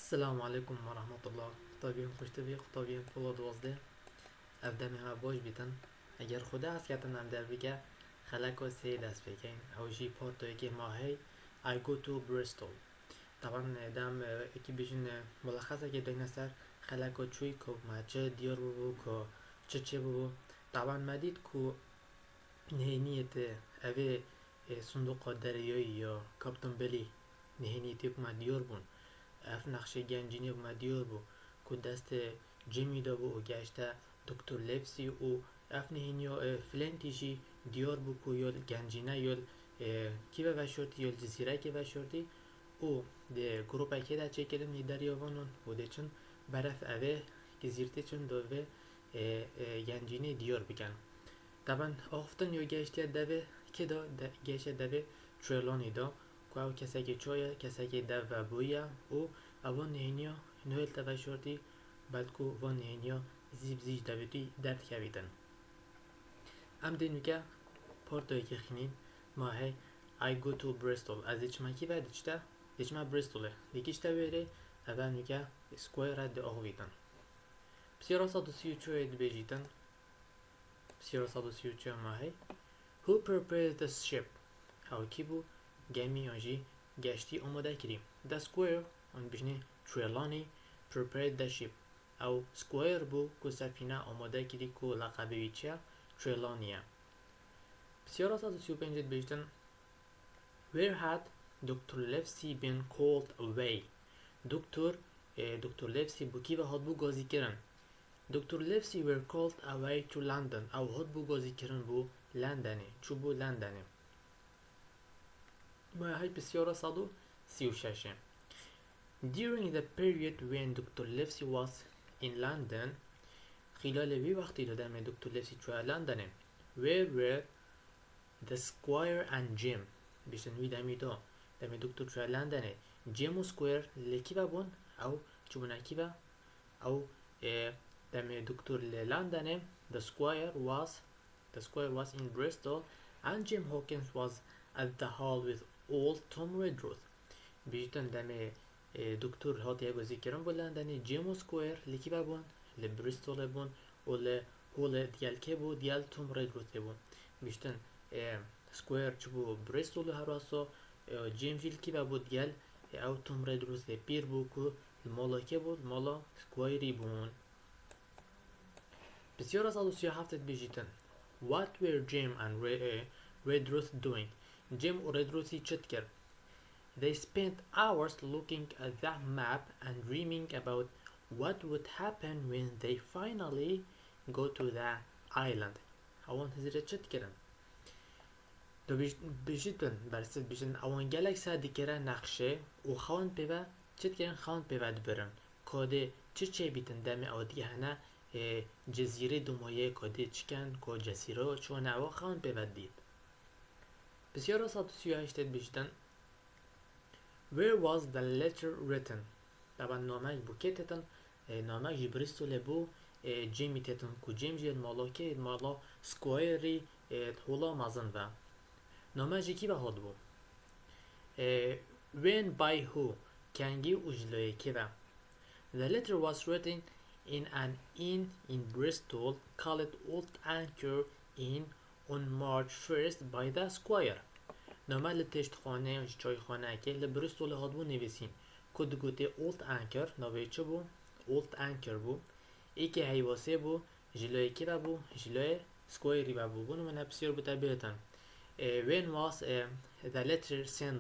السلام عليكم ورحمة الله. طبيعي خوش تبي طبيعي فولاد وازده افدم ها باش بیتن اگر خدا از کتن هم در بگه خەلەکا سه دست بگین او جی پارتوی که ماهی I go to Bristol. طبعا دم اکی بیشن ملخصه که دین سر خەلەکا چوی که ما چه دیار بو که چه بو. طبعا مدید که نهینیت اوه صندوق دریایی یا کاپتن بلی نهینیتی که ما دیار بون اف نقشه گەنجینێ بوومە دیۆر بوو کو دەست جێمی دا بوو و گەشتە دکتۆر لێڤسی و اف نهێنیۆ فلێنتیژی دیۆر بوو کو یۆل گەنجینە یۆل کیڤە ڤەشۆرتی یۆل جزیرەکێ ڤەشۆرتی و دێ گروپێکێدا چێکردن ی دەریۆڤانۆن و دێچن بەرەف ئەvê گزیرتê چن دۆڤێ گەنجینێ دیۆر بکەن. طبعا ئاختن یۆ گەشتیە دەvê کێدا گەشتە دەvê ترێلۆنی دا کو او کسایی چویه کسایی دو و بویه و اوان نهینیا نویل تفشوردی بلکو وان نهینیا زیب زیج دویدی درد کویدن. ام دینو که پارتوی که خینین ماهی I go to Bristol از ایچما کی و دیچتا دیچما بریستوله دیکیشتا ویره اول نوکه سکویر رد آقویدن. بسیارا 133 بیجیدن بسیارا 133 ماهی Who prepared the ship؟ او کی بو گەمی ئۆژی گەشتی ئامادە کردیم. The square ئەن بژنێ ترێلانی prepared the ship ئەو سکوێر بوو کو سەفینە ئامادە کردی کو لەقەبەوی چیە ترێلانیە. بسیارا 135 بیژتن Where had Dr. Livesey been called away؟ دکتۆر لێڤسی بۆ کیڤە هات بوو گازیکردن. Dr. Livesey were called away to London ئەو هات بوو گازیکردن بۆ لەندەنێ چوو بۆ لەندەنێ. هاي بسيارة 136 During the period when Dr. Livesey was in London خلال وی وقتی دادم دکتر لیفسی توی لندن Where were the squire and Jim؟ بیشتن وی دمی دا دمی دکتر توی لندن جیم و سکویر لکی بون او چوبونه کی با او دمی دکتر لندن the squire was in Bristol and Jim Hawkins was at the hall with old Tom Redruth. بیشتن دمی دکتر هات یه گزی کرن بلندنی جیم و سکویر لکی بون لبریستول بون و لهول دیال که بود دیال توم ردروت بون. بیشتن سکویر چبو بریستول هراسو جیم جیل کی بود دیال او توم ردروت پیر بود که مالا که بود مالا سکویری بون. بسیار از 137 بیشتن What were Jim and Redruth doing؟ جیم و ردروتی چت کرد. They spent hours looking at that map and dreaming about what would happen when they finally go to the island. اوان هزیره چت کردن. دو بیشتن برسد بیشتن اوان گلک سادی کرد نقشه و خوان پیوه چت کردن خوان پیوه دبرن. کاده چه بیتن دم آدیه هنه جزیره دومایه کاده چکن که جزیره چون او خوان پیوه دید. بسیار 138 بیشتن Where was the letter written؟ طبعا نامه بو که تتن نامه جی بریستولێ بو جیمی تتن کو جیم جی مالا که مالا سکوایری هولا مازن و نامه جی کی به هاد بو when by who کنگی اجلوی که و The letter was written in an inn in Bristol called Old Anchor Inn on March 1st by the squire. نامه لتشت خانه چای خانه که لبریستول هاد بو نویسین کد گوته اولد انکر نوی چه بو اولد انکر بو ای که حیواسه بو جلوی که بو جلوی سکویری بو بونو من بسیار بوده بیتن when was the letter sent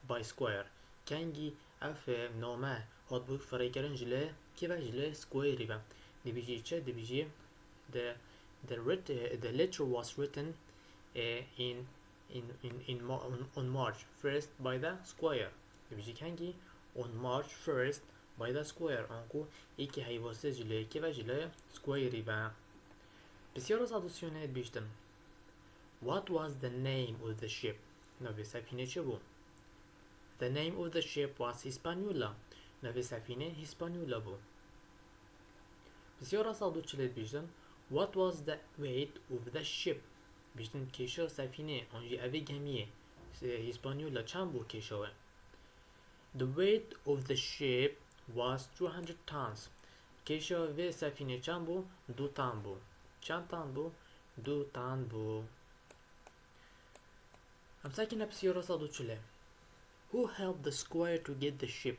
by squire کنگی اف نامه هاد بو فریکرن جلوی که جلوی سکویری با دیبیجی چه دیبیجی the letter was written on March 1st by the squire. دیبیجی کنگی on March 1st by the squire آنکو ایکی حیواسه جلوی که و جلوی سکویری با. بسیار از ادوسیونه بیشتن What was the name of the ship؟ نوی سفینه چه بو؟ The name of the ship was Hispaniola. نوی سفینه هیسپانیولا بو. بسیار از ادوچلت بیشتن What was the weight of the ship؟ بیشتن کشا سفینه آنجی اوی گمیه هیسپانیولا چند بو کشاوه؟ The weight of the ship was 200 tons. کیشا وی سفینه چند بو؟ 2 تن بو. چند تن بو؟ 2 تن بو. ام ساکنه بسیار سادو چله. Who helped the squire to get the ship?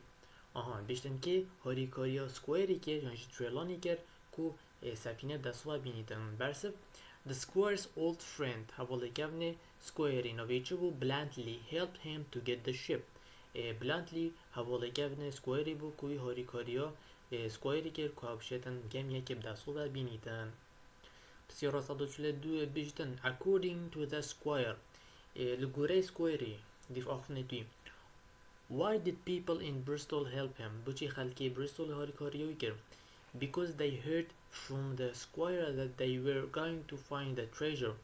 بیشتن که هاریکاریا سکوایری که جانشی تریلانی کرد کو سفینه دستوا بینیدن برسب The squire's old friend حواله گفنه سکوایری نویچه بو bluntly helped him to get the ship. bluntly حواله گفنه سکوایری بو کوی هاریکاریا سکوایری کرد که هبشتن گم یکی بدستوا بینیدن. بسیار سادو چله دو بیشتن according to the squire لگوره سکوایری دیف آخنه توی Why did people in Bristol help him? بچی خلکی بریستول هاریکاریوی کرد. Because they heard from the squire that they were going to find the treasure.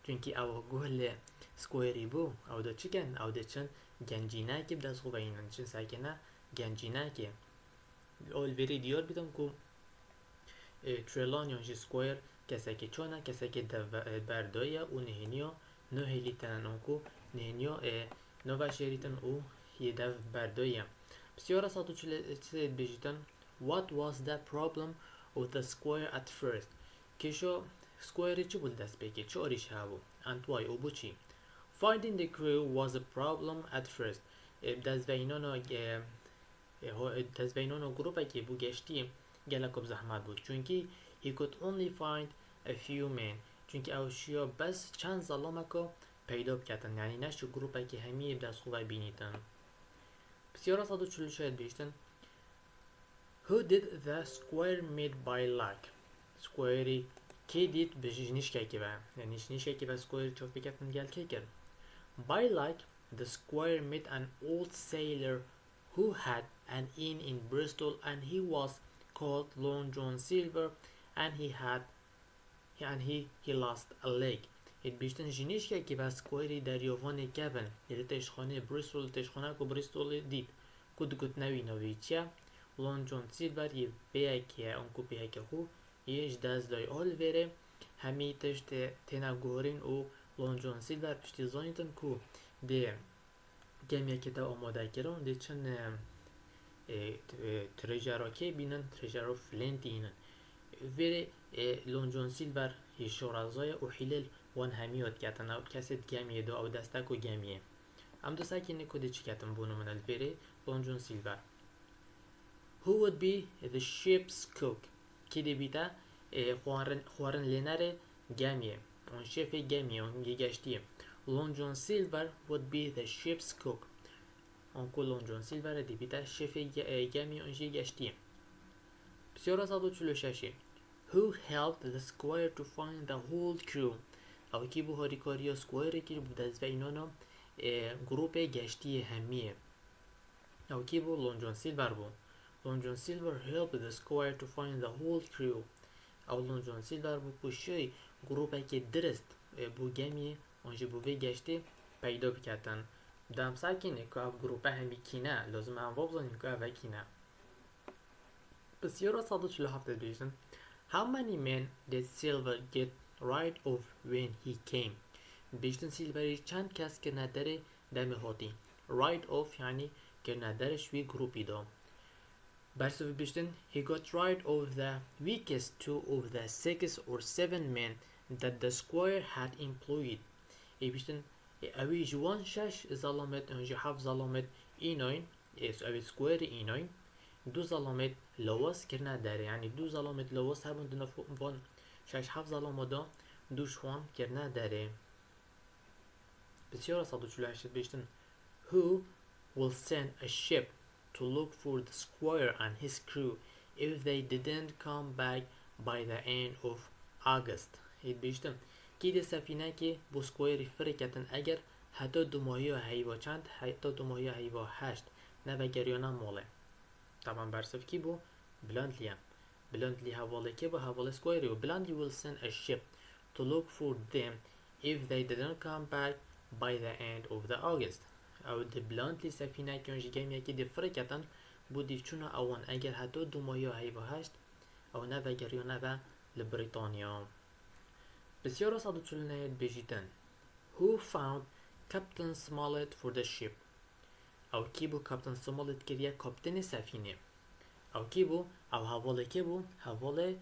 چونکی او گوهل سکویری بو او دا چکن او دا چن گەنجینێ که بدست خوب اینن چن ساکنه گەنجینێ که اول وری دیار بیدم که تریلان یانجی سکویر کسی که چونه کسی که بردایه و نهینیا نهیلیتن اونکو نهینیا نو شریتن او یه دو بردایه بسیار سادو چلی بیجیتن What was the problem with the squire at first? کشو سکویری چی بود دست بگی؟ چه آریش هاو؟ and why او بچی؟ Finding the crew was a problem at first. دزبینانو گروپه که بو گشتی گلکوب زحمت بود چونکی he could only find a few men چونکی اوشیا بس چند ظلامه که پیدا بکتن یعنی نشو گروپه که همیه دست خوبه بینیدن بسیار سادو چلو شاید بیشتن Who did the squire made by luck? سکویری که دید بجیش که که با یعنی نیش که با سکویر چوف بکتن گل که کرد By luck the squire met an old sailor who had an inn in Bristol and he was called Long John Silver and he lost a leg. It بیشتن جنیش که با سکویری دریاوان کبن یعنی تشخانه بریستول تشخانه که بریستول دید کد نوی چیه لونگ جون سیلور یه بیاکیه اونکو بیاکیه خو یهش دست دای آل وره همی تشت تنگورین و لونگ جون سیلور پشتی زانیتن کو ده گمیه که دا آماده کرن ده چند تریجرا که بینن تریجرا فلنتی اینن وره لونگ جون سیلور یه شورازای و حیلل وان همیاد کتن او کسی گمیه دا او دستکو گمیه هم دو ساکی نکو ده چی کتن بونو منال وره لونگ جون سیلور Who would be the ship's cook? کی دی بیتا خوارن لینره گمیه اون شیف گمیه اون یه گشتیه لونگ جون سیلور would be the ship's cook اون کو لونگ جون سیلور دی بیتا شیف گمیه اون یه گشتیه بسیار سادو چلو شاشی Who helped the squire to find the whole crew او کی بو هاریکاریا سکویر کی بو دزو اینانا گروپه گشتی همیه او کی بو لونگ جون سیلور بو Long John Silver helped the squire to find the whole crew. او Long John Silver بو کشی گروپه که درست بو گمیه اونجا بو وی گشته پیدا بکتن دم ساکنه که او گروپه همی کینه لازم هم وابزانیم که او کینه بسیار سادو 47 بیشتن How many men did Silver get rid of when he came? بیشتن سیلوری چند کس که نداره دم هاتی rid of یعنی که نداره شوی گروپی دا برسو بیشتن he got rid of the weakest two of the 6 or 7 men that the squire had employed بیشتن اوی جوان شش ظلامت اونجا 7 ظلامت ایناین اوی سکویر ایناین 2 ظلامت لواس کرنه داره یعنی 2 ظلامت لواس هبون دونه فون 6 7 ظلامت دا 2 شوان کرنه داره بسیار 148 بیشتن who will send a ship to look for the squire and his crew if they didn't come back by the end of August. بیشتم کی ده سفینه که بو سکویری فرکتن اگر حتی 2 ماهی و هیوا چند حتی 2 ماهی و هیوا 8 نوگریانه موله طبعا برسف کی بو بلندلی حواله که با حواله سکویری و بلندلی will send a ship to look for them if they didn't come back by the end of the August. او ده بلندلی سفینه که اونجی گیم یکی ده فرکتن بو دیفچونه اوان اگر حتی 2 ماهی و هیوا 8 او نوگریانه و لبریتانیا بسیار سادو چلنه بیجیتن Who found Captain Smollett for the ship او کی بو کاپتن سمولت کریه کاپتن سفینه او کی بو او هواله کی بو هواله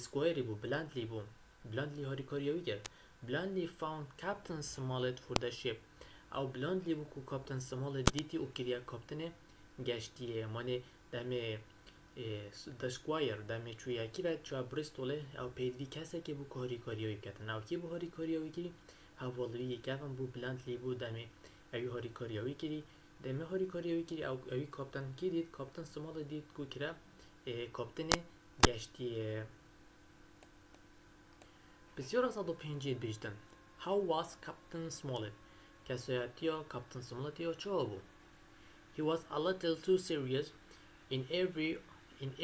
سکویری بو بلندلی بو بلندلی هاری کاریوی کرد بلندلی found Captain Smollett for the ship او بلندلی بو کو کاپتن سمالت دیتی او کریا کاپتن گشتیێ مانه دمه دسکوایر دمه چویا کیره چویا بریستولێ او پیدوی کسی که بو کاری کاریوی بکتن او کی بو هاری کاریوی کری هوالوی یکم بو بلندلی بو دمه اوی هاری کاریوی کری دمه هاری کاریوی کری او اوی کاپتن کی دید کاپتن سمالت دید کو کرا کاپتن گشتیێ بسیار از 105 بیشتن How was Captain Smollett کسایتیا کاپتن سمالتیا چه بو He was a little too serious in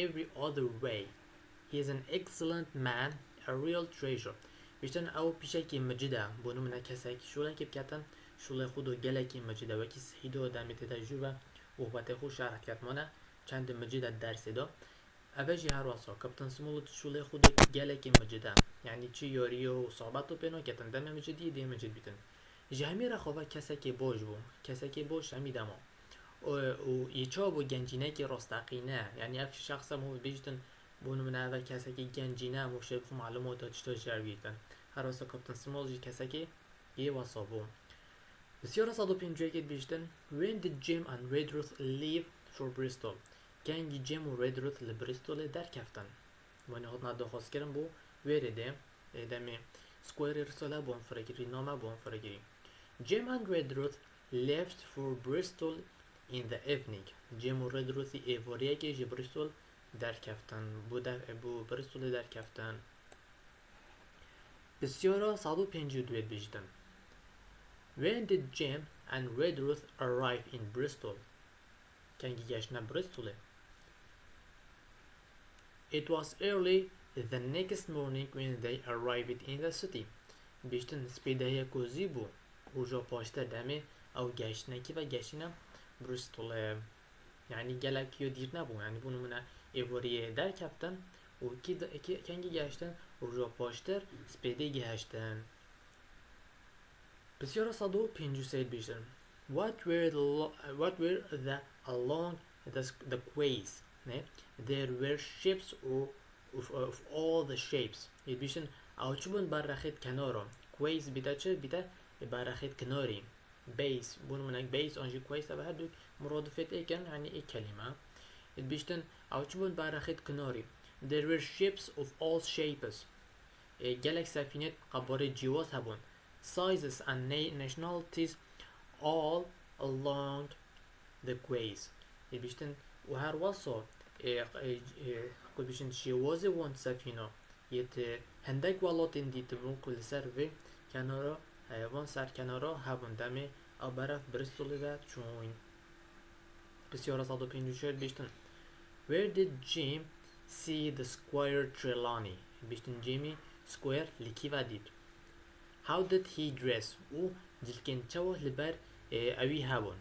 every other way. He is an excellent man, a real treasure. بیشتن او پیشه که مجده بونو منه کسی که شوله که بکتن شوله خودو گله که مجده وکی سحیدو دمی تجربه و حبت خود شرح کت مانه چند مجده درس دا اوجی هر واسا کاپتن سمولت شوله خودو گله که مجده یعنی چی یاری و صحبتو پینو کتن دم مجدی دی مجد بیتن جهمی رخواه کسی که باش بو کسی که باش همی دما و ایچا بو گەنجینێ که راستقینه یعنی اف شخص مو بیشتن بونو من اول کسی که گەنجینه مو شبخ معلومات چطور جربیتن هر واسه کاپتن سمول جی کسی که یه واسا بو بسیار از 151 بیشتن When did Jim and Redruth leave for Bristol گنگی جیم و ردروث لبریستول در کفتن وانی خود نداخواست کردن بو ویرده دمی سکویر رساله بون فرگیری نامه بون فرگیری Jim and Redruth left for Bristol in the evening جیم و ردروثی ایواریه که جی بریستول در کفتن بو بریستول در کفتن بسیارا 152 بیشتن When did Jim and Redruth arrive in Bristol کنگی گشنه بریستوله It was early the next morning when they arrived in the city. بیشتن سپیده کوزی بو روژا پاشتر دمه او گشنه کی و گشنه بریستول یعنی گلک یا دیر نبو یعنی بونو منه ایواری در کفتن و کی کنگی گشتن روژا پاشتر سپیده گشتن بسیار 153 بیشتن What were the along the quays There were ships of all the shapes بیشتن او چون برخید کنارم quays بیده چه بیده برخید کناری بیس بونو منک بیس آنجی quays تا به هر دو مرادفت ایکن یعنی ای کلمه بیشتن او چون برخید کناری There were ships of all shapes گلک سفینه قبار جواز هبون sizes and nationalities all along the quays بیشتن و هر واسه قد بیشتن شێوازێ وان سفینه یت هندک ولاتین دیت بون کل سر و کنارا وان سر کنارا هبون دمه او برف بریستول ده چون بسیار از 154 بیشتن Where did Jim see the Squire Trelawney بیشتن جیمی سکویر لیکی و دید How did he dress او جلکن چوه لبر اوی هبون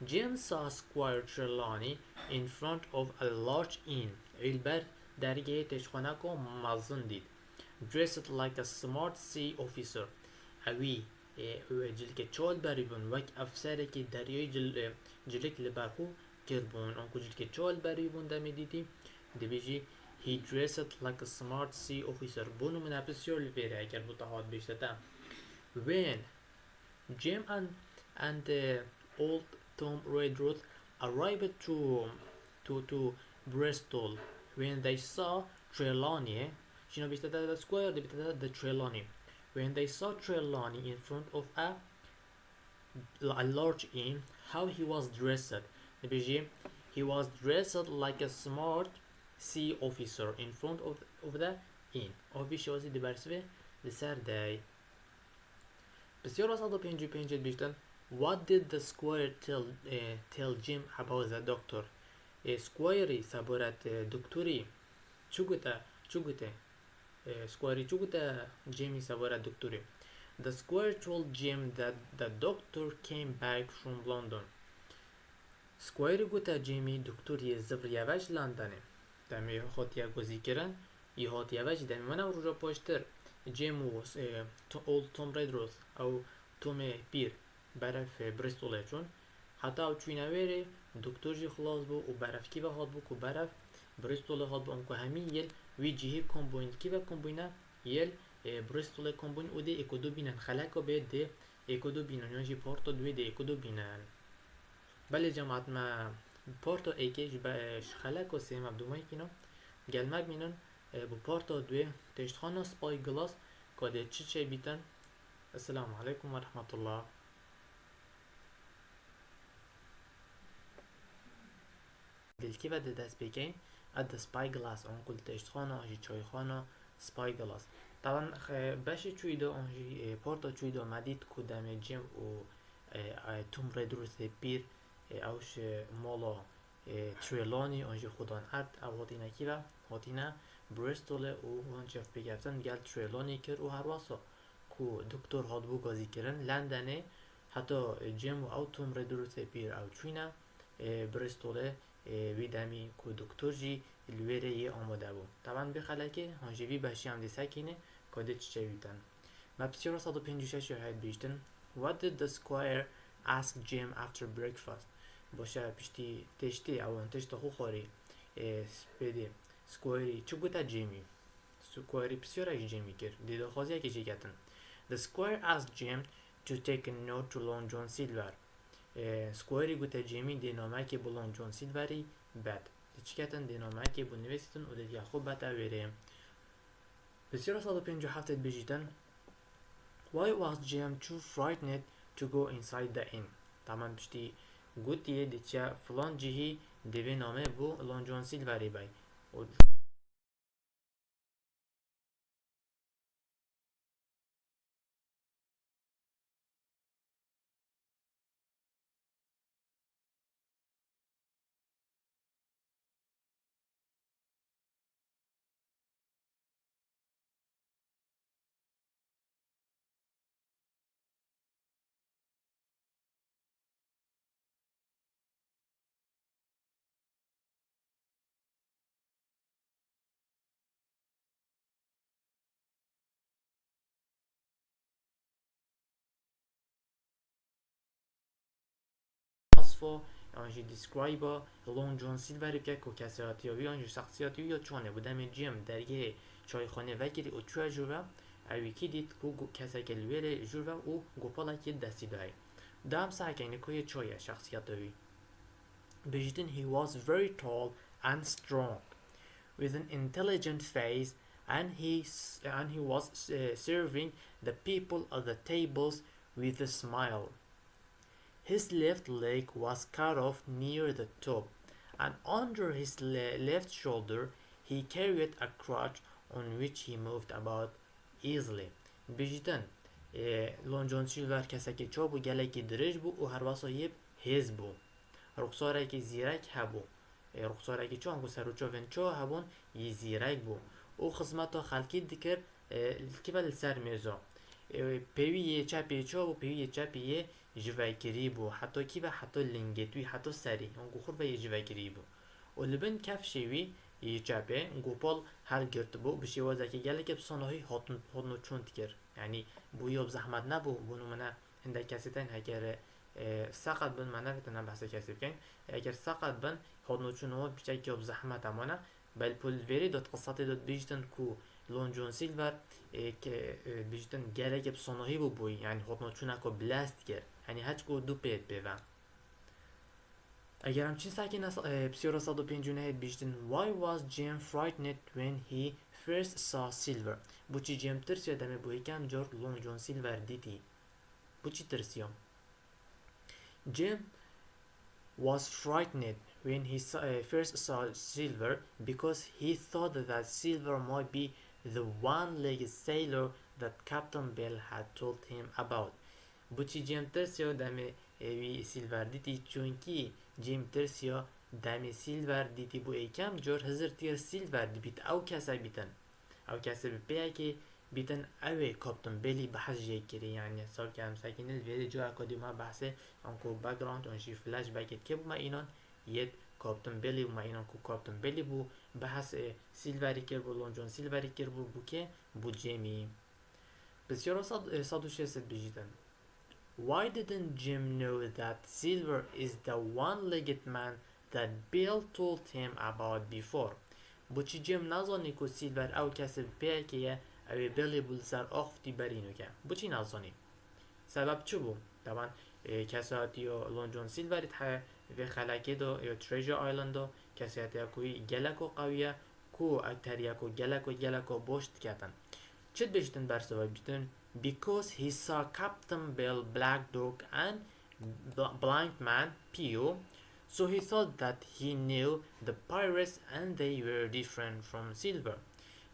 Jim saw Squire Trelawney in front of a large inn. البر درگه تشخانه کو مزن دید. Dressed like a smart sea officer. اوی جلک چال بریبون وک افسره که دریای جلک لبرخو کربون. آنکو جلک چال بریبون دمی دیدی. دیبیجی he dressed like a smart sea officer. بونو من بسیار لبیره اگر بودهاد بیشتر. When Jim and old Tom Redruth arrived to Bristol when they saw Trelawney. شنو بیشتر the square بیشتر the Trelawney. When they saw Trelawney in front of a large inn, how he was dressed. بیجی he was dressed like a smart sea officer in front of the inn. آبی شوازی دیبرسوه لسر دی. بسیار از 155 بیشتر. What did the squire tell Jim about the doctor? Squire سبارت دکتری چو گوته squire چو گوته جیمی سبارت دکتری The squire told Jim that the doctor came back from London. squire گوته جیمی دکتری زبر یوش لندنه دمی خاطیه گوزی کرن یه هات یوش دمی منه رو پاشتر جیم و اولد توم ریدروث او توم پیر برف بریستوله چون حتی او چوینه ویره دکتر جی خلاص بو و برف کی به هاد بو که برف بریستولێ هات بۆ ئەم کو هەمی یەل وی جیهی کۆمبوین کی بە کۆمبوینە یەل بریستولێ کۆمبوین و دێ ئێکۆدو بینن خەلەکا بێ دێ ئێکۆدو بینن یانجی پۆرتۆ دوێ دێ ئێکۆدو بینن بەلێ جەماعەت مە پۆرتۆ ئەیکێش بەش خەلەکا سێمە دومای کینۆ gelmek minin bu porta dwe teştxana spy glass kode çiçe biten. Esselamu aleyküm ve rahmetullah. Dilki ve de dest bekeyn ad spy glass on kul teştxana ji çayxana spy glass. Taban beşi çuydu on ji porta çuydu madit ku demecim u tum redruse bir awş molo تریلانی آنجا خودان ارد اوادینا کی و هاتینا بریستولێ و وانچف بگفتن گل تریلانی کرد و هر واسا کو دکتر هاد بو گازی کردن لندنه حتی جیم و او توم ردروت پیر او چوینا بریستولێ وی دمی کو دکتر جی الویره یه آماده بو طبعا بخله که هانجی وی باشی هم دیسه کینه کاده چه بیتن مبسیارا 156 هاید بیشتن What did the squire ask Jim after breakfast باشه پشتی تشتی اوان تشتا خو خوری سپیدی سکویری چو گوتا جیمی سکویری بسیار جیمی کرد دیده خوازی که چی کتن The squire asked Jim to take a note to Long John Silver سکویری گوتا جیمی دینامه که با لونگ جون سیلوری بد چی کتن دینامه که با نویستن و دیگه خوب بتا ویریم بسیار 157 بیجیتن Why was Jim too frightened to go inside the inn تمام پشتی گوتیه دیچه فلان جهی دوی نامه بو لونگ جون سیلوری بای آنجی دیسکرایبا لونگ جون سیلوری که کو کسیاتیوی آنجی شخصیاتیوی یا چونه بودم جیم درگه چایخانه وگیری و چوه جوه اوی کی دید کو کسی که لویره جوه و گوپالا که دستی دای دام ساکنه کوی چای شخصیاتیوی بجدن he was very tall and strong with an intelligent face and he was serving the people at the tables with a smile. His left leg was cut off near the top, and under his left shoulder he carried a crutch on which he moved about easily. بجدن لونگ جون سیلور کسی که چا بو گله که درج بو و هر واسا یب هز بو رخصاره که زیرک هبو رخصاره که چا انگو سر و چا ون چا هبون یه زیرک بو او خدمتا خلکی دکر که بل سر میزا پیوی یه چپی چا و پیوی یه چپی یه جوایگیری بو حتی کی و حتی لنگتوی حتی سری اونگو خور به یه جوایگیری بو و لبن کف شوی یه چپه گوپال هر گرد بو بشه وازه که گله که بسانه هاتنو چوند کر یعنی بو یاب زحمت نبو بونو منه هنده کسی تن اگر سقط بن منه بتنه بحث کسی بکن اگر سقط بن هاتنو چونه بیشه که یاب زحمت امانه بل پول وری داد قصات داد بیشتن کو لونگ جون سیلور که بیشتن گله که بسانه بو بوی یعنی هاتنو چونه که بلاست کرد یعنی هیچ کو دو پید بیوم اگر همچین ساکن بسیار 159 بیشتن Why was Jim frightened when he first saw Silver بو چی جیم ترسیه دمه بو یکم جور لونگ جون سیلور دیدی بو چی ترسیه Jim was frightened when he first saw Silver because he thought that Silver might be the one-legged sailor that Captain Bill had told him about بوچی جیم ترسیو دمی وی سیلور دیتی چونکی جیم ترسیو دمی سیلور دیتی بو ایکم جور هزر تیر سیلور دی بیت او کسا بیتن او کسا بیپیه که بیتن اوه کابتن بیلی بحث جای کری یعنی سال که هم ساکن الویده جو اکادی ما بحثه انکو بگراند انشی فلاش بگید که بو ما اینان ید کابتن بیلی بو ما اینان کو کابتن بیلی بو بحث سیلوری کر بو لونگ جون سیلوری کر بو که بو جیمی بسیار 160 بیجیدن Why didn't Jim know that Silver is the one-legged man that Bill told him about before? بۆچی جێم نازانی کو سیلڤەر ئەو کەسە پێیەکەیە ئەوێ بێڵێ بوو لەسەر ئاختی بەرینوکە بۆچی نازانی سبب چ بوو طبعا کەساتیۆ لۆنجۆن سیلڤەریت هەیە vê xelekê do ya treasure island do kesiyetiya ku geleko qawiye ku akteriya ku geleko boş diketin çi biştin berseva biştin because he saw Captain Bill, Black Dog and Blind Man Pio, so he thought that he knew the pirates and they were different from Silver.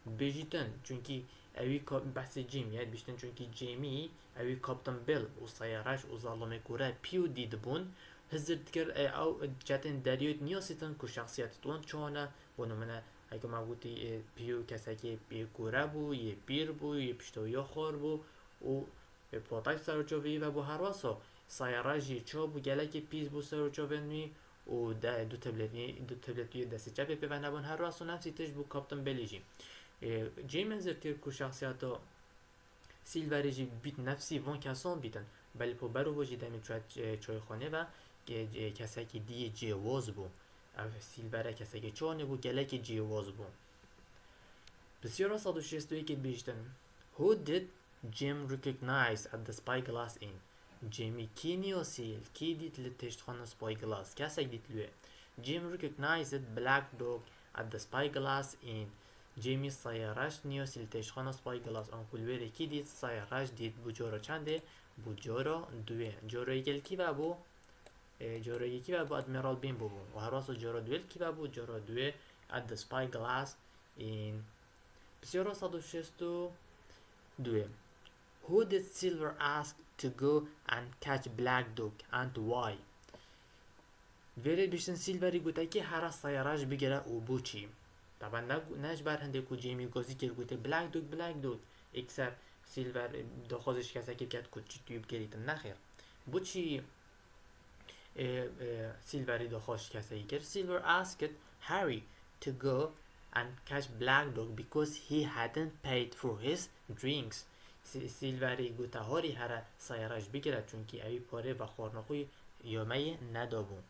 Biştin çünkü evi bahsi Jamie biştin çünkü Jamie evi Captain Bill u sayaraş u zalame kure Pio didbun هزرت کرد او جاتن دریوت نیاستن کو شخصیت توان چونه بونو منه اگه ما گویی پیو کسی که پیکوره بو یه پیر بو یه پشتویا خور بو و پاتای سرچوبی و بو هر واسه سایراجی چو بو گله که پیز بو سرچوبی نمی و دو تبلتی دسته چپی به نبون هر واسه نفسی تش بو کاپتن بلیجی جیم هزرت کرد کو شخصیت سیلوریجی بیت نفسی وان کسان بیتن ولی پو برو وجی دمی چای خانه و کسی که دی جیواز بو سیلوره کسی که چانه بو گله که جیواز بو بسیار 161 که بیشتن Who did Jim recognize at the spyglass in جیمی کی نیاسیل کی دید لتشت خانه spyglass کسی دید لوه Jim recognized Black Dog at the spyglass in جیمی سایراش نیاسیل تشت خانه spyglass آن کلوره کی دید سایراش دید بو جورا چنده بو جورا دوه جورا یکل کی و بو جورا یکی و بو ادمیرال بین بو و هر واسه جورا دویل کی و بو جورا دوه at the spyglass in بسیار 162 Who did Silver ask to go and catch Black Dog and why ویره بیشتن سیلوری گوته که هر سایراش بگیره و بو چی طبعا نش بر هنده کو جیمی گوزی که گوته بلک دوگ اکثر سیلور دخوازش کسی که کت کچی تویب گریتن نخیر بو چی سیلوری دخواش کسی کرد Silver asked Harry to go and catch Black Dog because he hadn't paid for his drinks سیلوری گوته هاری هر سایراش بگیره چونکه اوی پاره و خورنخوی یومه ندابون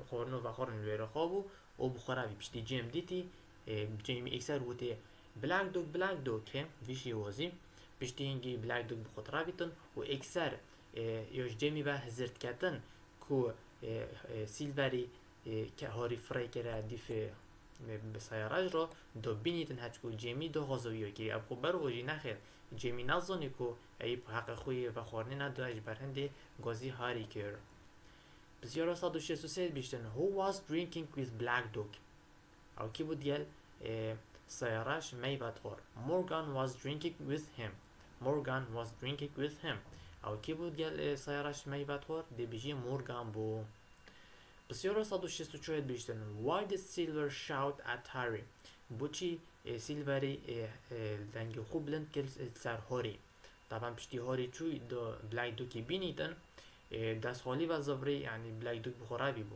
خورنو و خورن ویره خوابو و بخوره بی پشتی جیم دیتی جیمی اکثر گوته بلک دوگ که ویشی وازی پشتی اینگی بلک دوگ بخوت را بیتن و اکثر یوش جیمی و هزرد کتن که سیلوری که هاری فرای کرده دیف بسایراج را دو بینیتن هچ که جیمی دو غازویو که اب خو برو نخیر جیمی نزانی که ای حق خوی و خورنی نداشت برهنده گازی هاری کرد بسیار 163 بیشتن Who was drinking with Black Dog او کی بود دیل سایراش میوت خور Morgan was drinking with him او کی بود دیل سایراش میوت خور دی بیجی مورگان بو بسیار 164 بیشتن Why did Silver shout at Harry بوچی سیلوری دنگ خوب بلند کرد سر هاری طبعا پشتی هاری چوی دو بلک دوکی بینیدن دست خالی و زبری یعنی بلک دوک بخوره بی بو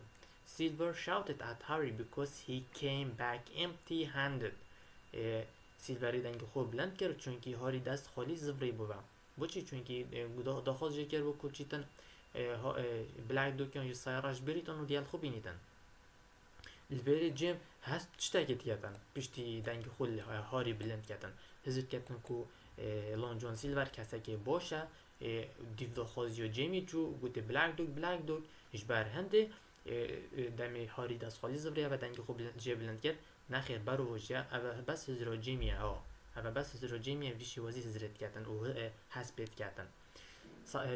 Silver shouted at Harry because he came back empty handed سیلوری دنگ خوب بلند کرد چونکی هاری دست خالی زبری بو بوچی چونکی دخواست جکر بو کچیتن بلک دوکیان یه سایراش بریتن و دیال خوب بینیدن الویری جیم هست چتا کتیتن پشتی دنگ خول هاری بلند کتن هزید کتن کو لون جون سیلور کسی که باشه دیو دخوازی و جیمی جو گوته بلک دوگ اش بر هنده دمی هاری دست خالی زبریه و دنگ خوب بلند کرد نخیر برو وجه اوه بس هزرو جیمیه ویشی وزی هزرت کتن و حسبت کتن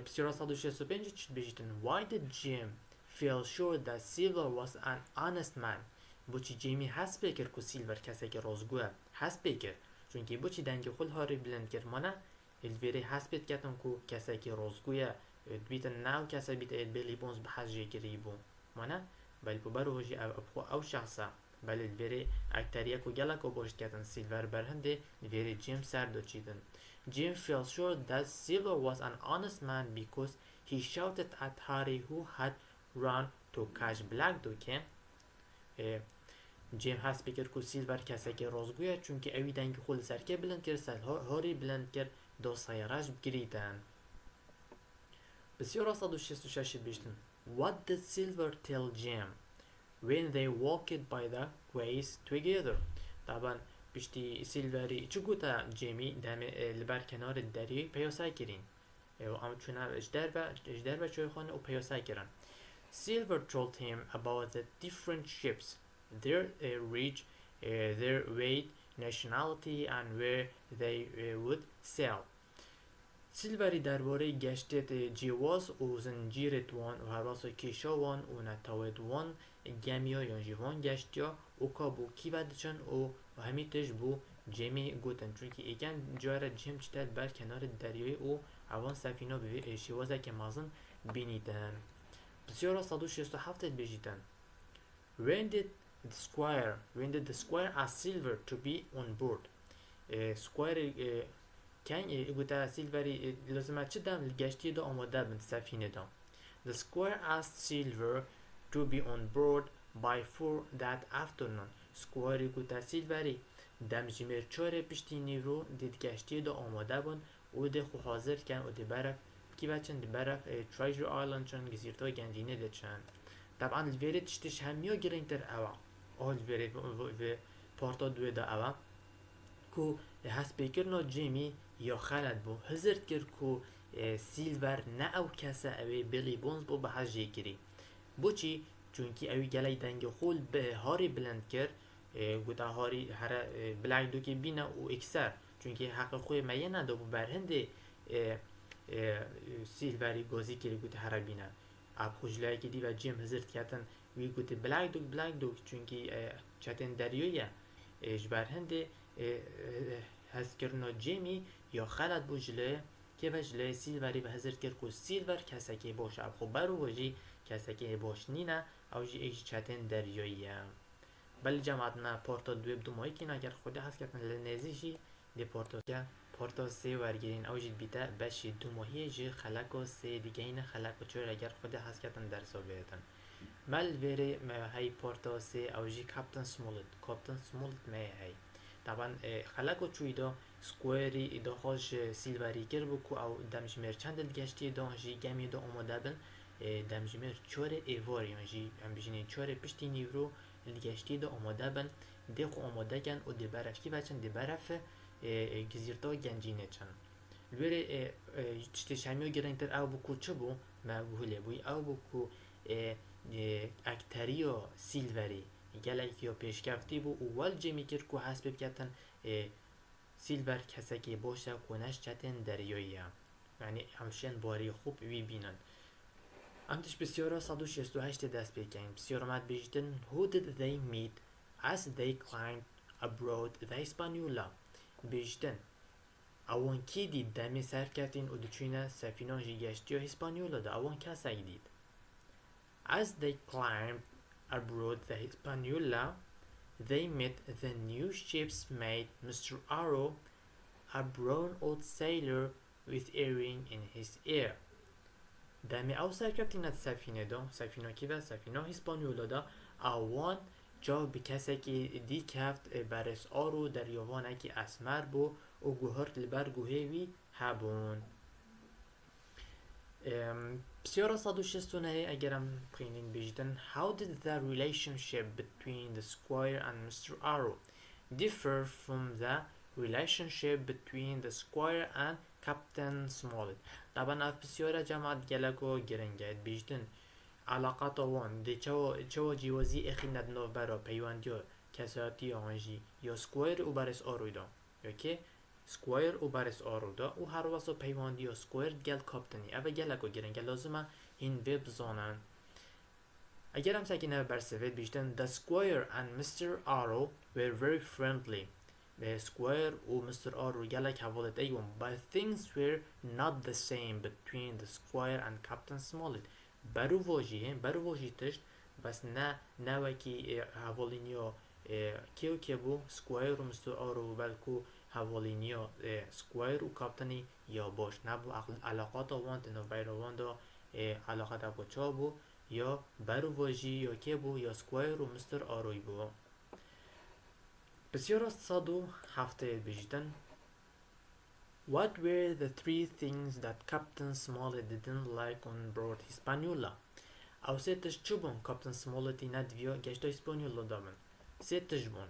بسیار 165 چید بیشتن Why did Jim feel sure that Silver was an honest man بوچی جیمی حسب کرد که سیلور کسی که راستگوه حسب کرد چونکه بوچی دنگ خود هاری بلند کرد مانه الویری حسبت کردن که کسی که راستگوه بیتن ناو کسی بیت بیلی بونز به حجی گری بون مانه بل برو وجی او شخصا بل الویری اکتریه که گله که باشد کردن سیلور برهنده الویری جیم سر دو چیدن Jim felt sure that Silver was an honest man because he shouted at Harry who had run to catch Black Dog جیم هست بکر که سیلور کسی که راستگویه چونکه اوی دنگ خود سرکه بلند کرد سر هاری بلند کرد دو سایراش بگریدن بسیار 166 بیشتن What did Silver tell Jim when they walked by the quays together. طبعا بشتي سیلڤێری چ گوتا جێمی لەبەر کەناری دەریای پەیوەسا کرین ئەم چونە ئەجدەر بە چۆی خۆن و پەیوەسا کرن. Silver told him about the different ships, their reach, their weight, nationality and where they would sail. سیلڤێری دەربارەی گەشتێت جیواز و زنجیرێت وان و هەروەسا کێشە وان و نەتەوێت وان گەمیە یان ژی وان گەشتیا و کا بۆ کیڤە دچن و هەمی تش بۆ جێمی گوتن چونکی ئێکەن جارە جێم چتە بەر کەناری دەریای و ئەوان سەفینە بێ شێوازێکی مازن بینیتن. پرسیارە 167 بێژیتن. When did the squire ask Silver to be on board? Squire كان يقول سيلڤێری لازمه چه دم گەشتیێ دا آماده بن سەفینە دا. The squire asked Silver to be on board by 4 that afternoon. سکواری گوتا سیلڤێری دەم ژمێر 4 پشتی نیڤرۆ دید گەشتیێ دا آماده بن و دێ خو حاضر کن و دی بەرەف کیڤە چن دی بەرەف تریژر ئایلەند چن گزیرتا گەنجینێ دێ چن. طبعا لڤێرێ تشتش هەمیۆ گرنگتر ئەوە لڤێرێ پارتا دوێ دا ئەوە کو هەستپێکردنا جێمی یا خەلەت بۆ هزرد کرد کو سیلڤەر نە ئەو کەسە ئەوێ بڵی بۆنز بۆ بەهەز ژێگیری بۆچی چونکی ئەوی گەلەی دەنگە خۆل هاری بلند کرد گوتا هاری هەرە بلای دوکی بینە و ئیکسەر چونکی حەقی خۆی مەیە نەدا بوو بەر هەندێ سیلڤێری گۆزی کرد گوتی هەرە بینە ئاپ خوژلایەکی دیڤە جێم هزرد کەتن وی گوتی بلای دوک چونکی چەتێن دەریۆیە ji ber hindê hezkirina cêmî ya xelet bû ji lê kêve ji lê sîlverî ve hezir kir ku sîlver kesekê boş e xwe ber û jî kesekê boş nîne ew jî ê ji çetên deryoyî ye. Belê cematina porta duê bi dumayîkîn eger xwedê hez ketin li nêzî jî dê porta sê wergirîn ew jî dibîte beşî dumahiyê ji xeleka sê digehîne xeleka çor eger xwedê hez ketin dersa bêtin. مال ویری هی پورتاسی اوجی کاپتن سمولت می هی طبعا خلاقو چوی دا سکویری دا خوش سیلڤێری کرد بو کو او دمجمیر چند گشتی دا جی گمی دا آماده بن دمجمیر چور ایواری جی هم بجینی چور پشتی نیورو گشتی دا آماده بن دی خو آماده کن و دی برف کی بچن دی برف گزیرتا گەنجینێ چن ویری چتی شمیو گرنگتر او بو کو چه بو ما گوهله بوی او بو کو اکتریو سیلڤێری گەلێکی پێشکەفتی بوو و وەل جێمی کرد و هەست پێ بکەتن سیلڤەر کەسێکی بۆشە و نەش چەتێن دەریۆیە یعنی ئەمشێن بۆری خوب وی بینن ئەم تش پرسیارە 168 دەست پێکەین پرسیارەمات بێژتن who did they meet as they climbed aboard the Hispaniola بێژتن ئەوان کی دید دەمێ سەرکەتین و دچوینە سەفینۆژی گەشتیۆ هیسپانیۆلادا ئەوان کەسێک دید. As they climbed aboard the Hispaniola, they met the new ship's mate, Mr. Arrow, a brown old sailor with a ring in his ear. دمی او سرکتینه سفینه دا سفینه کی و سفینه هیسپانیولا دا اوان جا به کسی که دی کفت برس آرو دریاوانه که اسمر بو و گوهرت لبر گوهوی هبون. بسیار 169 اگرم بخینین بیجتن How did the relationship between the squire and Mr. Arrow differ from the relationship between the squire and Captain Smollett. طبعا اف بسیار جماعت گلگو گرنگید بیجتن علاقات وان دی چوا جیوازی اخی ندنو برا پیواندی کساتی آنجی یا سکوایر و برس آروی دا یا که سکوایر و برس آرو دا و هر واسه پیواندی یا سکوایر گل کاپتنی اوه گلگو گرنگ لازمه این ویب زانن اگر هم سکنه برسوید بیشتن The Squire and Mr. Arrow were very friendly. The Squire و Mr. Arrow گلک حوالت ایون but things were not the same between the Squire and Captain Smollett. برو واجی تشت بس نه وکی حوالینیا کیو که بو سکوایر و Mr. Arrow بلکو حوالینیا سکوایر و کاپتنی یا باش نبو علاقات وان تنو بیروان دا علاقات با چا بو یا برواجی یا که بو یا سکوایر و مستر آروی بو. بسیار صادو هفته بیجتن What were the three things that Captain Smollett didn't like on board Hispaniola? ئەو سێ تشت چ بوون کاپتن سمۆڵەتی نەدڤیۆ گەشتە ئیسپانیۆڵە دابن سێ تشت بوون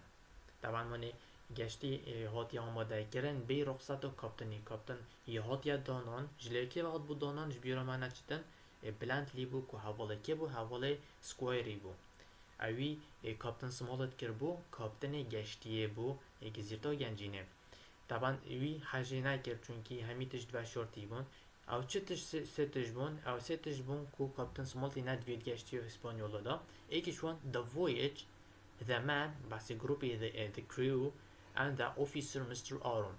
طبعا وانێ گەشتی هاتیە ئامادەکردن بێ ڕوخسەت و کاپتنی کاپتن یە هاتیە دانان ji لێکێ هات بوو دانان ji بîra me neçitin bilind lî bû ku hevalekê bû hevalê squarê bû ewî kaptin smolet kirbû kaptinê geştiye bû gezîrta gەنجینێ طبعا wî hejê nekir çünkî hemî tişt veşortî bûn ew çi tişt sê tişt bûn ew sê tişt bûn ku kaptin smoletî nedivêt geştiye îspanyolê da êkî ji wan the voyage the man basî grupê the crew and the officer Mr. Aron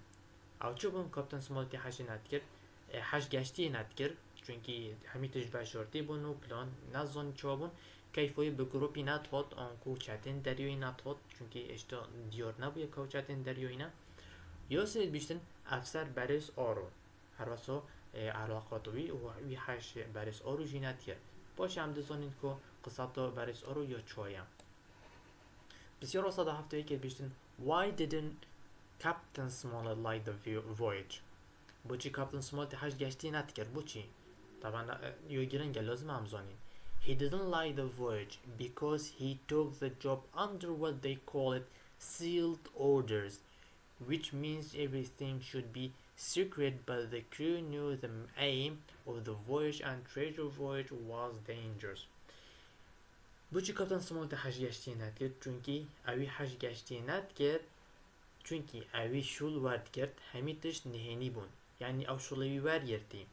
ew çi bûn kaptin smoletî hejê nedikir hej geştiyê nedikir çünkî hemî tişt veşortî bûn û plan nezanî çawa bûn keyfoyê bi grupî nedhat an ku çetên deryoyê nedhat çünkî hêşta diyar nebûye ku çetên deryoyê ne ya sê bîştin efser berês Aron her wesa علاقات wî û wî heş berês Aro jî nedikir paşê em dizanîn ku qiseta berês Aro ya çawa ye Prisiara sada hefteyekê bîştin why didn't Captain Smollett like the voyage بۆچی کاپتن سمۆڵەتی هەش گەشتی نەکرد بۆچی طبعا یۆ گرنگە لازم ئەم زانین he didn't like the voyage because he took the job under what they call it sealed orders which means everything should be secret but the crew knew the aim of the voyage and treasure voyage was dangerous بۆچی کاپتن سمۆڵەتی هەش گەشتی نەکرد چونکی ئەوی هەش گەشتی نەکرد چونکی ئەوی شول وەردگرت هەمی تشت نهێنی بوون yani ew şolewî wergirtî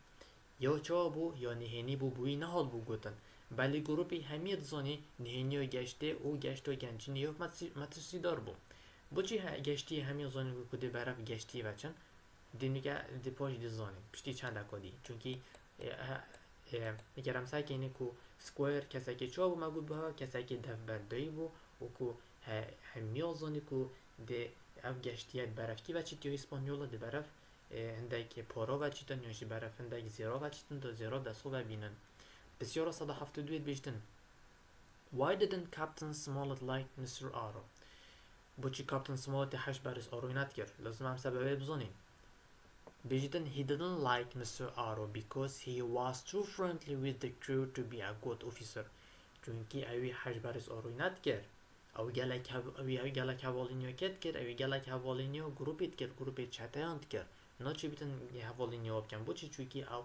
ya çawa bû ya nihênî bû bûyî nehal bû gotin belê grupê hemî dizanî nihêniya geştê û geşta gەنجینێ ya metirsîdar bû boçî geştiyê hemî zanîn ku dê beref geştiyê veçin dînike dê paş dizanîn piştî çendeka dî çünkî eger em sekêne ku square kesekê çawa bû me got biha kesekê devberdayî bû û ku hemî zanî ku dê ev geştiye berefkî veçît ya îspanyola dê beref هندێک پۆرۆ veçîtin ya jî beref hindێk zêro veçîtin da zêro destxwe vebînin Prisiara sada heftedûyê bîştin why didn't Captain Smollett like Mr. Aro boçî Captain Smollettî heş berês Aroyê nekir lazim em sebebê bizanîn bêjîtin he didn't like Mr. Aro because he was too friendly with the crew to be a good officer çünkî ewî heş berês Aroyê nekir ew gelek hevalîniya kir ew gelek hevalîniya grupê dikir grupê çeteyan dikir naçî bîtin hevalîniya bikin boçî çünkî ew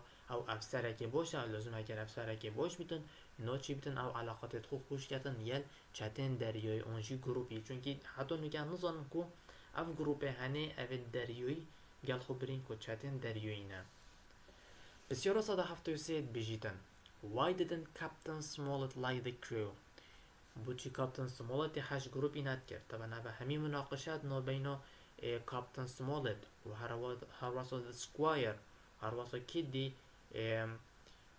efserekê baş e lazim eger efserekê baş bîtin naçî bîtin ew elaqetê xwe xweş ketin yel çetên deryoyê an jî grupî çünkî heta nûge nizanin ku ev grupê henê evê deryoyî gel xwe birîn ku çetên deryoyî ne Prisiara sada hefteyê sê bêjîtin why didn't Captain Smollett like the crew boçî Captain Smollettî heş grupî nedikir taban ev hemî münaqişat navbeyna Captain Smollett û her wasa the squire her wasa kê dî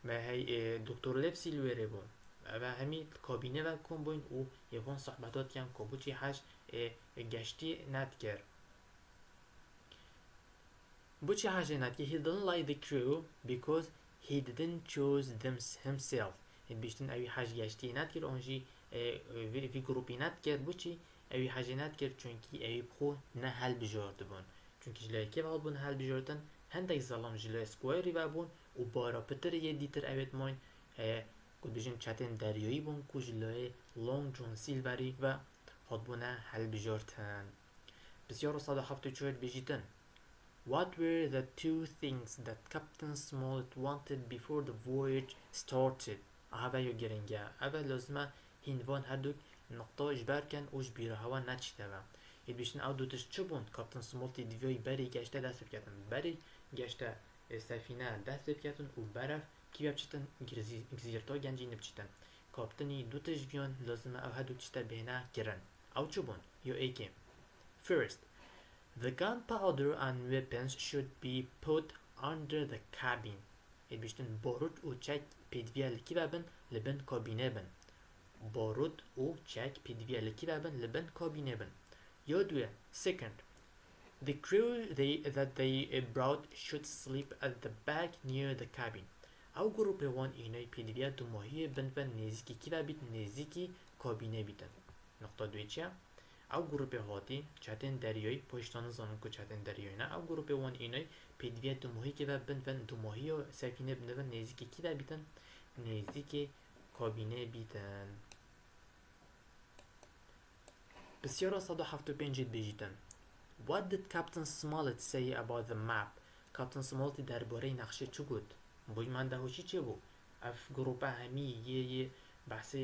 me hey doktorlev Silvêrê bûn ev hemî kabîne ve kom bûn û yêvan sohbetatiyan ku boçî heş geştî nedikir boçî hejê nedikir he didn't like the crew because he didn't choose them himself bîştin evî heş geştî nedikir an jî vî grupî nedikir boçî evî hejê nedikir çünkî evî xwe ne helbijardibûn çünkî ji lêkê ve hatbûn helbijardin hindek zelam ji lê squarê vebûn û bara pitirê yê dîtir evê dimayîn ku dibêjin çetên deryoyî bûn ku ji lê lونگ John سیلڤێرî ve hatbûne helbijardin Prisiara sada heftê çûyê bêjîtin what were the two things that Captain Smollett wanted before the voyage started ev ya giring e ev lazim e hînvan herdûk نقطه ji ber kin û ji bîra hewa neçîteve ê bîştin ew du tişt çi bûn Captain Smollett diviyayê berê geşte dest pê biketin berê geşte sefîne dest pê biketin û beref kî bçîtin gezîrta gەنجینێ bçîtin kaptinî du tişt giyan lazim e ev herdû tişte bêhne kirin ew çi bûn ya êkê first the gunpowder and weapons should be put under the cabin ê bîştin barût û çek pêdiviya li kî vebin li bin kabînê bin barut û çek pêdiviya li kî vebin li bin kabînê bin ya duye second the crew that they brought should sleep at the back near the cabin ew grupê wan înayî pêdiviya dumahiyê bin ve nêzîkî kî ve bît nêzîkî kabînê bîtin nokta duê çi ye ew grupê hatî çetên deryoyî paşta nizanin ku çetên deryoyî ne ew grupê wan înayî pêdiviya dumahî kê ve bin ve dumahiya sefînê bin ve nêzîkî kî ve bîtin nêzîkî کابینه بیتن. بسیارا 175 بیجیتن. What did Captain Smollett say about the map? کاپتن سمولت درباره نقشه چی گفت؟ بوی من دهوشی چه بو؟ اف گروپه همی یه بحث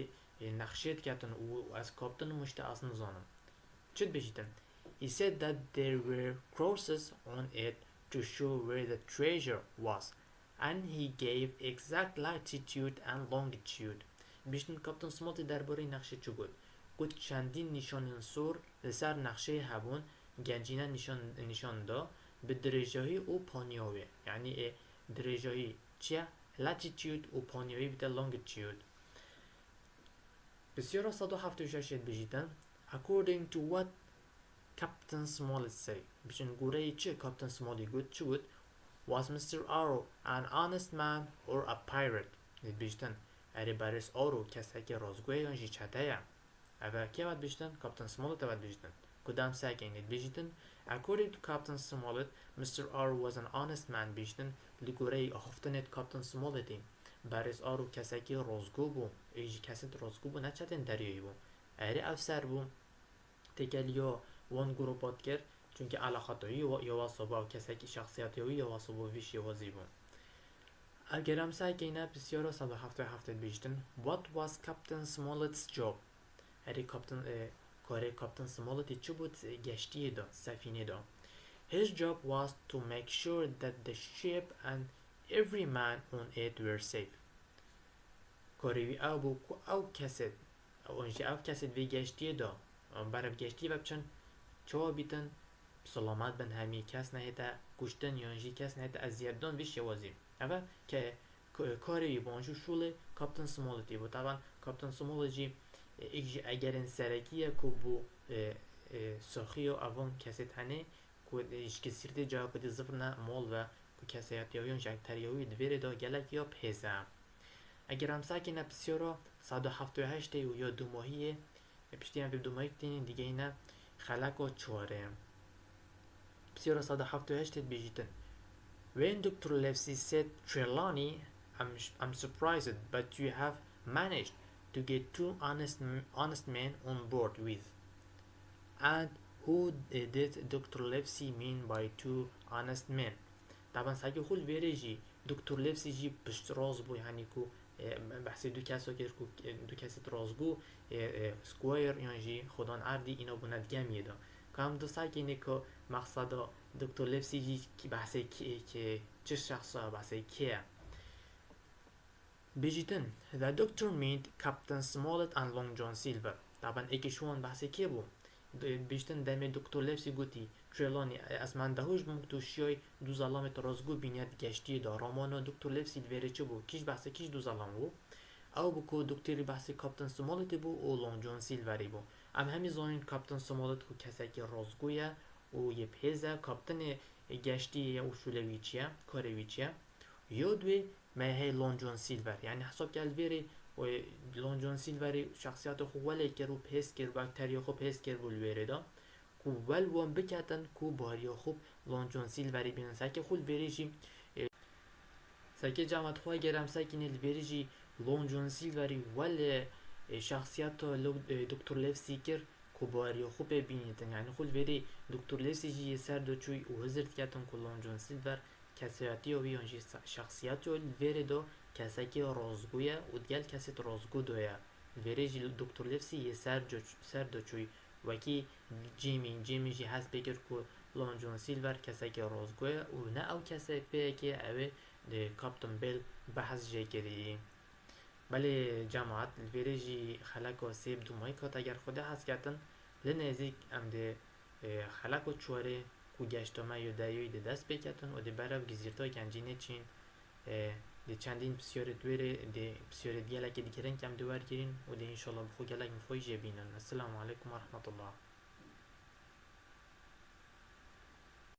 نقشه کتن و از کاپتن مشت از نزانم. چه بیجیتن؟ He said that there were crosses on it to show where the treasure was, and he gave exact latitude and longitude. بیشتر کاپتن سمولت درباره نقشه چی گفت؟ گفت چندین نشان سور لسر نقشه هبون گنجینه نشان دا به درجه‌ای او پانیاوی، یعنی درجه‌ای چیه؟ latitude و پانیاوی بیت longitude. بسیار 176 بیجیتن according to what Captain Smollett say. بیشتر گوره چه کاپتن سمولی گفت چی گفت؟ Was Mr. Arrow an honest man or a pirate? بیشتر اری بریس آرو کسی که رازگوی یا جیچته یا اوه که باید بیشتر کاپتن سمولت باید بیشتر کدام ساکنید بیشتر. According to Captain Smollett, Mr. Arrow was an honest man بیشتر لگوره هفتنت کاپتن سمولتی بریس آرو کسی که رازگو بو ایجی کسی رازگو بو نچتن دریایی بو اری افسر بو تکلیا وان گروپات کرد چونکه علاقاتایی یا واسبا و کسی که شخصیتیوی یا واسبا ویش یوازی بو. اگر هم ساکنه بسیار 177 بیشتر. What was Captain Smollett's job? هری کاپتن کار کاپتن سمولتی چی بود؟ گشتیێ دا سفینه دا. His job was to make sure that the ship and every man on it were safe. کاری او بو او کسید اونجا او کسید وی گشتیێ دا برای گشتی و بچن چوا بیتن سلامت بن همی کس نهیتا کشتن یانجی کس نهیتا اذیت دان ویش یوازی. اما که کاری بانجو شوله کاپتن سمولتی بود. طبعا کاپتن سمولتی اگر این سرکیه که بو ساخی و اوان کسی تنه که ایشکی سیرده جا کدی زفر نه مال و که کسی هاتیویان جاکتریوی دویره دا گلک یا پیزه. اگر هم ساکنه بسیارا 178 و یا دو ماهیه پشتی هم به دو ماهی کتینین دیگه اینه خەلەکا چواره. بسیارا 178 بیجیتن. When Dr. Livesey said, Trelawney, I'm surprised, but you have managed to get two honest men on board with. And who did Dr. Livesey mean by two honest men? طبعا ساگه خول ویرجی دکتر لیفسی جی پشت راز بو یعنی کو بحث دو کسا که دو کسی رازگو سکوایر یعنی خودان عردی اینا بوند گمیه دا که هم دو ساگه اینه که مقصد دکتر لیفسی جی که بحث که چه شخصا بحث که بیجیتن The doctor meant Captain Smollett and Long John Silver. طبعا ایکشون بحث که بو بیشتن دمی دکتر لیفسی گوتی ترلانی از من دهوش بمکتو شیای دو ظلام ترازگو بینید گشتی دا رامانا دکتر لیفسی دویره چه بو کیش بحث کیش دو ظلام بو او بو که دکتری بحث کاپتن سمولت بو و لونگ جون سیلوری بو ام همی زانین کاپتن سمولت که کسی که رازگویه و یه پیزه کاپتن گشتی و شولویچیه کارویچیه یا دوی مهی لونگ جون سیلور یعنی حساب کلویری و لونگ جون سیلوری شخصیت خوبه که رو پیس کرد باکتریا خوب پیس کرد بو الویره دا کو ول وان بکتن کو باریا خوب لونگ جون سیلوری بینن ساکه خود ویریجی ساکه جامعت خواه گرم ساکه نیل ویریجی لونگ جون سیلوری ول شخصیت دکتر لیفسی کر کو باریا خوب بینیدن یعنی خود ویری دکتر لیفسی جی سر دو چوی و هزرد کتن کو لونگ جون سیلور کسیاتی و بیانجی شخصیت و ویری دو کسی که رازگویه و دیگل کسی رازگو دویه ویریجی دکتر لیفسی یه سر دو چوی وکی جیمی جی هست بگر که لونگ جون سیلور کسی که رازگویه و نه او کسی پیه که اوه کاپتن بیل بحث جه کردی بله جماعت الویرجی خەلەکا سیب دو ماهی کات اگر خوده هست کتن لنزیک ام ده خەلەکا چواره که گشتامه یا دریایی ده دست بکتن و ده برف گزیرتا گەنجینێ چین ده چندین بسیار دویره ده بسیار دیگه لکه دیگرن کم دوار گیرین و ده انشالله بخو گلک مفایی جبینن. السلام علیکم و رحمت الله.